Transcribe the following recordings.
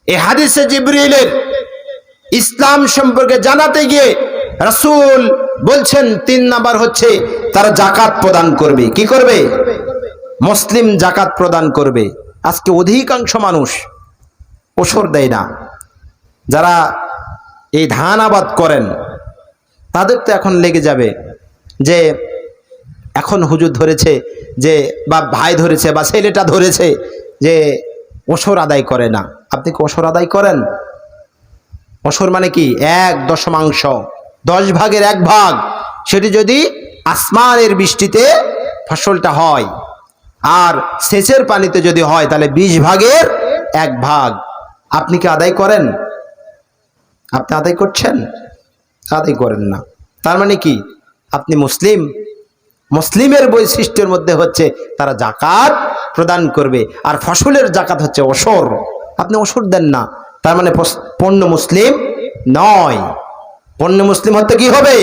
এই হাদিসে জিবরিলের ইসলাম সম্পর্কে জানাতে গিয়ে রাসূল বলছেন 3 নাম্বার হচ্ছে তারা যাকাত প্রদান করবে। কি করবে? মুসলিম যাকাত প্রদান করবে। আজকে অধিকাংশ মানুষ ওসর দেয় না। যারা এই ধান আবাদ করেন তাদের তো এখন লেগে যাবে যে এখন হুজুর ধরেছে যে বা ভাই ধরেছে বা ছেলেটা ধরেছে যে ওসর আদায় করে না। আপনি কি ওসর আদায় করেন? ওসর মানে কি? 1/10, 10 ভাগের 1 ভাগ। সেটি যদি আসমানের বৃষ্টিতে ফসলটা হয় আর সেচের পানিতে যদি হয় তাহলে 20 ভাগের 1 ভাগ। আপনি কি আদায় করেন? আপনি আদায় করছেন? আদায় করেন না। তার মানে কি? আপনি মুসলিম। মুসলিমের বৈশিষ্ট্যের মধ্যে হচ্ছে তারা যাকাত প্রদান করবে, আর ফসলের যাকাত হচ্ছে ওসর। আপনি ওসর দেন না, তার মানে পূর্ণ মুসলিম নয়। পূর্ণ মুসলিম হতে কি হবে?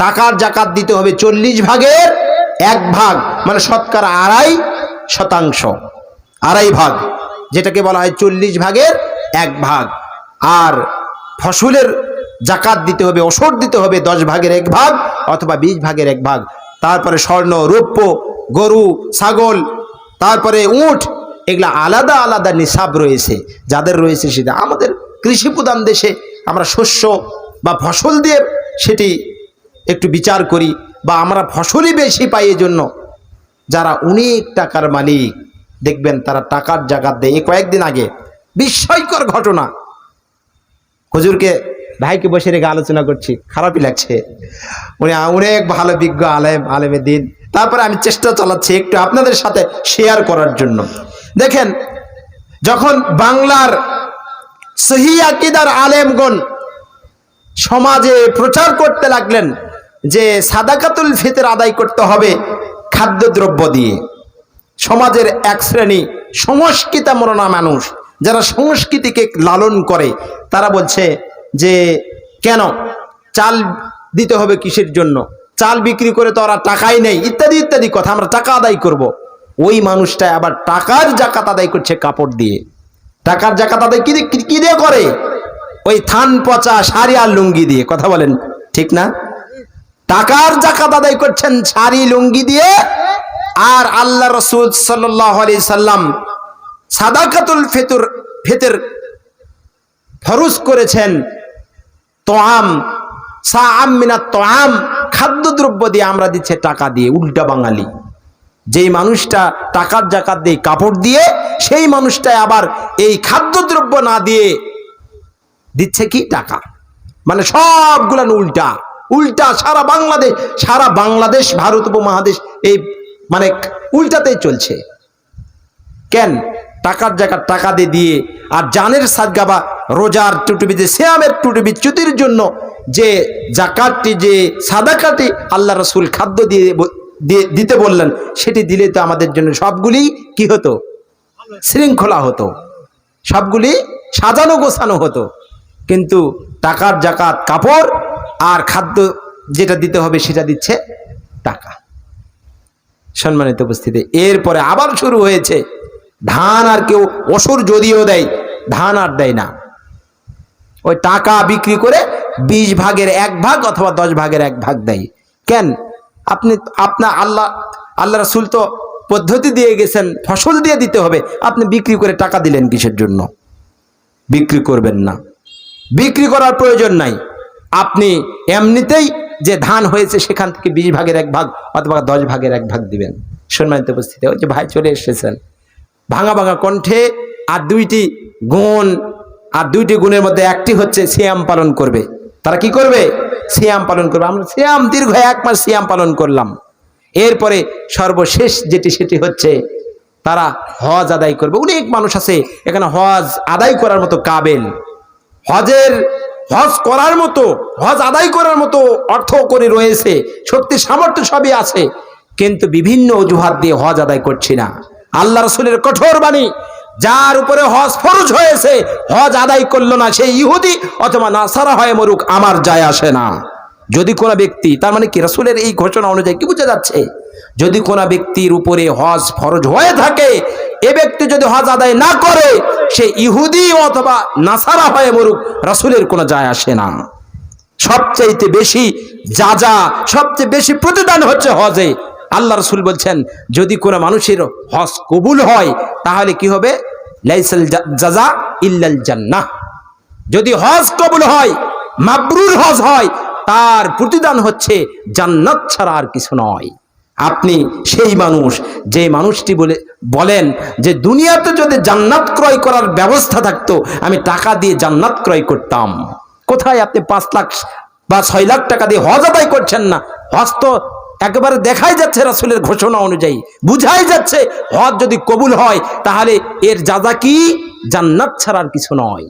টাকার যাকাত দিতে হবে 40 ভাগের 1 ভাগ, মানে শতকরা 2.5%, 2.5 ভাগ, যেটাকে বলা হয় 40 ভাগের 1 ভাগ। আর ফসলের যাকাত দিতে হবে, ওসর দিতে হবে 10 ভাগের 1 ভাগ অথবা 20 ভাগের 1 ভাগ। তারপরে স্বর্ণ, রৌপ্য, গরু, ছাগল, তারপরে উট, এগুলা আলাদা আলাদা নিসাব রয়েছে। যাদের রয়েছে সেটা আমাদের কৃষি প্রধান দেশে আমরা শস্য বা ফসল দিয়ে সেটি একটু বিচার করি, বা আমরা ফসলই বেশি পাই। এই জন্য যারা অনেক টাকার মালিক দেখবেন তারা টাকার যাকাত দেয়। এই কয়েকদিন আগে বিস্ময়কর ঘটনা, হুজুরকে ভাইকে বসে রেখে আলোচনা করছি, খারাপই লাগছে। উনি অনেক ভালো বিজ্ঞ আলেমের দিন। তারপরে আমি চেষ্টা চালাচ্ছি একটু আপনাদের সাথে শেয়ার করার জন্য। দেখেন, যখন বাংলার সহিহ আকীদার আলেমগণ সমাজে প্রচার করতে লাগলেন যে সাদাকাতুল ফিতর আদায় করতে হবে খাদ্যদ্রব্য দিয়ে, সমাজের এক শ্রেণী সংস্কৃতিমনা মানুষ যারা সংস্কৃতিকে লালন করে তারা বলছে যে কেন চাল দিতে হবে, কিসের জন্য? চাল বিক্রি করে তো ওরা টাকাই নেই, ইত্যাদি ইত্যাদি কথা, আমরা টাকা আদায় করব। ওই মানুষটা আবার টাকার যাকাত আদায় করছে কাপড় দিয়ে। টাকার যাকাত আদায় কি দিয়ে করে? ওই থান পচা শাড়ি আর লুঙ্গি দিয়ে। কথা বলেন ঠিক না? টাকার যাকাত আদায় করছেন শাড়ি লুঙ্গি দিয়ে। আর আল্লাহ রাসূল সাল্লাল্লাহু আলাইহি সাল্লাম সাদাকাতুল ফিতর ফরজ করেছেন তোআম, সাআম মিনাত তোআম, খাদ্যদ্রব্য দিয়ে। আমরা দিচ্ছে টাকা দিয়ে। উল্টা বাঙালি, যেই মানুষটা টাকার যাকাত দেয় কাপড় দিয়ে, সেই মানুষটা আবার এই খাদ্যদ্রব্য না দিয়ে দিচ্ছে কি? টাকা। মানে সবগুলান উল্টা উল্টা। সারা বাংলাদেশ ভারত উপমহাদেশ এই মানে উল্টাতেই চলছে। কেন? টাকার জায়গা টাকা দিয়ে আর জানের সাদগা বা রোজার টুটুবি, যে সিয়ামের টুটুবি চুতির জন্য যে জাকাতটি, যে সাদাকাটি আল্লাহ রাসূল খাদ্য দিয়ে দিতে বললেন, সেটি দিলে তো আমাদের জন্য সবগুলি কি হতো? শৃঙ্খলা হতো, সবগুলি সাজানো গোছানো হতো। কিন্তু টাকার জাকাত কাপড়, আর খাদ্য যেটা দিতে হবে সেটা দিচ্ছে টাকা। সম্মানিত উপস্থিতি, এরপরে আবার শুরু হয়েছে ধান। আর কেউ ওসর যদিও দেয়, ধান আর দেয় না। ওই টাকা বিক্রি করে 20 ভাগের 1 ভাগ অথবা 10 ভাগের 1 ভাগ দেয়। কেন? আপনার আল্লাহ রাসূল তো পদ্ধতি দিয়ে গেছেন ফসল দিয়ে দিতে হবে, আপনি বিক্রি করে টাকা দিলেন কিসের জন্য? বিক্রি করবেন না, বিক্রি করার প্রয়োজন নাই। আপনি এমনিতেই যে ধান হয়েছে সেখান থেকে 20 ভাগের 1 ভাগ অথবা 10 ভাগের 1 ভাগ দিবেন। সম্মানিত উপস্থিতি, ওই যে ভাই চলে এসেছেন ভাঙা ভাঙা কণ্ঠে, আর 2টি গুণ, আর 2টি গুণের মধ্যে একটি হচ্ছে সিয়াম পালন করবে। তারা কি করবে? সিয়াম পালন করবে। আমরা সিয়াম দীর্ঘ 1 মাস সিয়াম পালন করলাম। এরপরে সর্বশেষ সেটি হচ্ছে তারা হজ আদায় করবে। অনেক মানুষ আছে এখানে হজ আদায় করার মতো কাবেল, হজ করার মতো, হজ আদায় করার মতো অর্থ করে রয়েছে, শক্তি সামর্থ্য সবই আছে, কিন্তু বিভিন্ন অজুহাত দিয়ে হজ আদায় করছি না। আল্লাহ রাসূলের কঠোর বাণী, যার উপরে হজ ফরজ হয়েছে হজ আদায় করলো না, সেই ইহুদি অথবা নাসারা হয়ে মরুক, আমার যায় আসে না। যদি কোনো ব্যক্তি, তার মানে কি রাসূলের এই ঘোষণা অনুযায়ী কি বোঝা যাচ্ছে? যদি কোনো ব্যক্তির উপরে হজ ফরজ হয়ে থাকে এ ব্যক্তি যদি হজ আদায় না করে সে ইহুদি অথবা নাসারা হয়ে মরুক, রাসূলের কোনো যায় আসে না। সবচেয়ে বেশি সবচেয়ে বেশি প্রতিদান হচ্ছে হজে। আল্লাহ রাসূল বলছেন যদি কোনো মানুষের হজ কবুল হয় তাহলে কি হবে? লাইসাল জাযা ইল্লাল জান্নাহ। যদি হজ কবুল হয়, মাবরুর হজ হয়, তার প্রতিদান হচ্ছে জান্নাত ছাড়া আর কিছু নয়। আপনি সেই মানুষ যে মানুষটি বলেন যে দুনিয়াতে যদি জান্নাত ক্রয় করার ব্যবস্থা থাকতো আমি টাকা দিয়ে জান্নাত ক্রয় করতাম। কোথায় আপনি 5 লাখ বা 6 লাখ টাকা দিয়ে হজ আদায় করছেন না? হজ তো একেবারে দেখাই যাচ্ছে রাসূলের ঘোষণা অনুযায়ী, বুঝাই যাচ্ছে হজ যদি কবুল হয় তাহলে এর যাজা কি? জান্নাত ছাড়া আর কিছু নয়।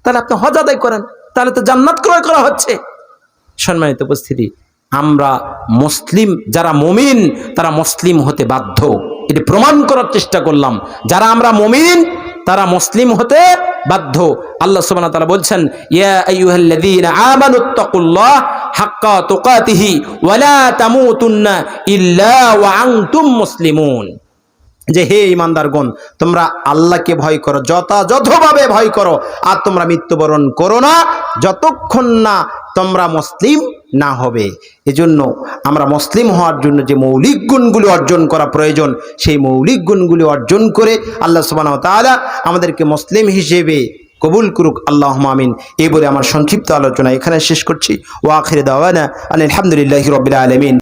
তাহলে আপনি হজ আদায় করেন, তাহলে তো জান্নাত ক্রয় করা হচ্ছে। সম্মানিত উপস্থিতি, আমরা মুসলিম, যারা মুমিন তারা মুসলিম হতে বাধ্য। এটি প্রমাণ করার চেষ্টা করলাম, যারা আমরা মুমিন তারা মুসলিম হতে বাধ্য। আল্লাহ সুবহানাহু ওয়া তাআলা বলছেন, ইয়া আইয়ুহাল্লাযীনা আমানুত্তাকুল্লাহ হাক্কা তুকাতিহি ওয়া লা তামুতুন্না ইল্লা ওয়া আনতুম মুসলিমুন। যে হে ঈমানদারগণ, তোমরা আল্লাহকে ভয় করো, যথাযথভাবে ভয় করো, আর তোমরা মৃত্যুবরণ করো না যতক্ষণ না তোমরা মুসলিম না হবে। এজন্য আমরা মুসলিম হওয়ার জন্য যে মৌলিক গুণগুলি অর্জন করা প্রয়োজন, সেই মৌলিক গুণগুলি অর্জন করে আল্লাহ সুবহানাহু ওয়া তাআলা আমাদেরকে মুসলিম হিসেবে কবুল করুক। আল্লাহুম্মা আমিন। এই বলে আমার সংক্ষিপ্ত আলোচনা এখানে শেষ করছি। ওয়া আখিরু দাওয়ানা আলহামদুলিল্লাহি রাব্বিল আলামিন।